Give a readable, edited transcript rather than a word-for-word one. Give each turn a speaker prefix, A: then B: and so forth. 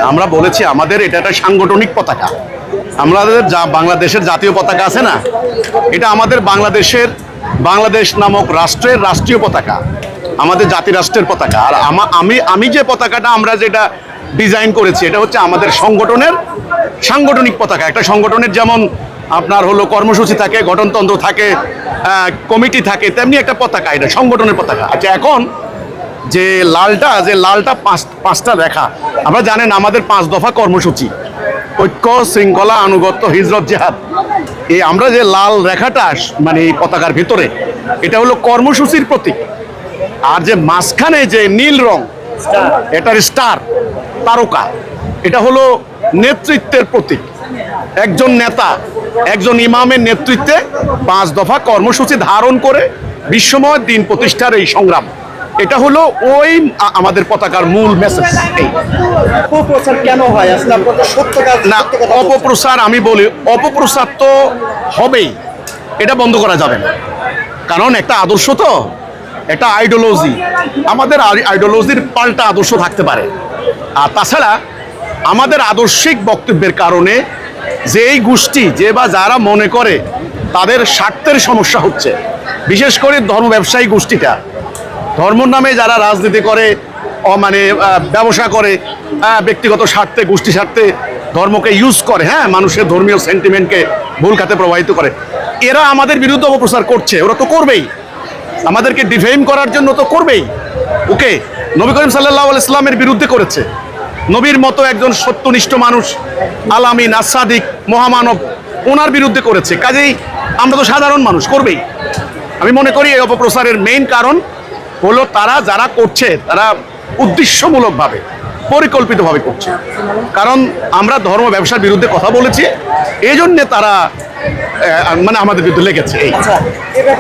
A: আমরা বলেছি আমাদের এটা একটা সাংগঠনিক পতাকা। আমাদের যা বাংলাদেশের জাতীয় পতাকা আছে না, এটা আমাদের বাংলাদেশ নামক রাষ্ট্রের রাষ্ট্রীয় পতাকা, আমাদের জাতি রাষ্ট্রের পতাকা। আর আমি যে পতাকাটা আমরা যেটা ডিজাইন করেছি, এটা হচ্ছে আমাদের সংগঠনের সাংগঠনিক পতাকা। একটা সংগঠনের যেমন আপনার হলো কর্মসূচি থাকে, গঠনতন্ত্র থাকে, কমিটি থাকে, তেমনি একটা পতাকা, এটা সংগঠনের পতাকা। আচ্ছা, এখন যে লালটা পাঁচটা রেখা, আমরা জানেন আমাদের 5 দফা কর্মসূচি, ঐক্য, শৃঙ্খলা, আনুগত্য, হিজরত, জিহাদ। এই আমরা যে লাল রেখাটা মানে এই পতাকার ভিতরে, এটা হলো কর্মসূচির প্রতীক। আর যে মাঝখানে যে নীল রং, এটার স্টার, তারকা, এটা হলো নেতৃত্বের প্রতীক। একজন নেতা, একজন ইমামের নেতৃত্বে 5 দফা কর্মসূচি ধারণ করে বিশ্বময় দিন প্রতিষ্ঠার এই সংগ্রাম, এটা হলো ওই আমাদের পতাকার মূল মেসেজ।
B: অপপ্রচার কেন হয় আসলে? আপনাদের
A: না, অপপ্রচার আমি বলি, অপপ্রচার তো হবেই, এটা বন্ধ করা যাবে না। কারণ একটা আদর্শ তো, একটা আইডিওলজি, আমাদের আইডিওলজির পাল্টা আদর্শ থাকতে পারে। আর তাছাড়া আমাদের আদর্শিক বক্তব্যের কারণে যেই গোষ্ঠী যে বা যারা মনে করে তাদের স্বার্থের সমস্যা হচ্ছে, বিশেষ করে ধর্ম ব্যবসায়ী গোষ্ঠীটা, ধর্মর নামে যারা রাজনীতি করে, মানে ব্যবসা করে, ব্যক্তিগত স্বার্থে, গোষ্ঠী স্বার্থে ধর্মকে ইউজ করে, হ্যাঁ, মানুষের ধর্মীয় সেন্টিমেন্টকে ভুল খাতে প্রবাহিত করে, এরা আমাদের বিরুদ্ধে অপপ্রচার করছে। ওরা তো করবেই, আমাদেরকে ডিফেম করার জন্য তো করবেই। ওকে, নবী করিম সাল্লাল্লাহু আলাইহি ইসলামের বিরুদ্ধে করেছে, নবীর মতো একজন সত্যনিষ্ঠ মানুষ, আলামিন, আসাদিক, মহামানব, ওনার বিরুদ্ধে করেছে। কাজেই আমরা তো সাধারণ মানুষ, করবেই। আমি মনে করি এই অপপ্রচারের মেইন কারণ হলো তারা যারা করছে তারা উদ্দেশ্যমূলকভাবে, পরিকল্পিতভাবে করছে। কারণ আমরা ধর্ম ব্যবসার বিরুদ্ধে কথা বলেছি, এই জন্যে তারা মানে আমাদের বিরুদ্ধে লেগেছে। এই